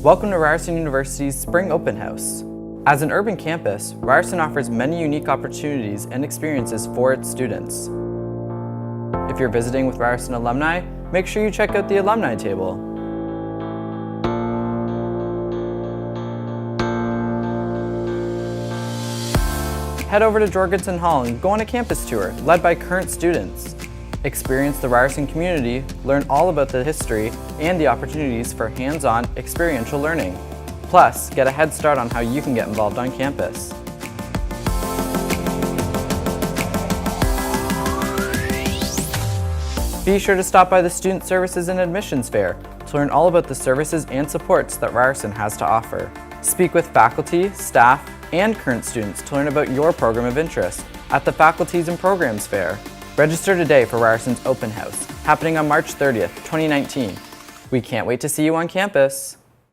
Welcome to Ryerson University's Spring Open House. As an urban campus, Ryerson offers many unique opportunities and experiences for its students. If you're visiting with Ryerson alumni, make sure you check out the alumni table. Head over to Jorgensen Hall and go on a campus tour led by current students. Experience the Ryerson community, learn all about the history and the opportunities for hands-on experiential learning. Plus, get a head start on how you can get involved on campus. Be sure to stop by the Student Services and Admissions Fair to learn all about the services and supports that Ryerson has to offer. Speak with faculty, staff, and current students to learn about your program of interest at the Faculties and Programs Fair. Register today for Ryerson's Open House, happening on March 30th, 2019. We can't wait to see you on campus.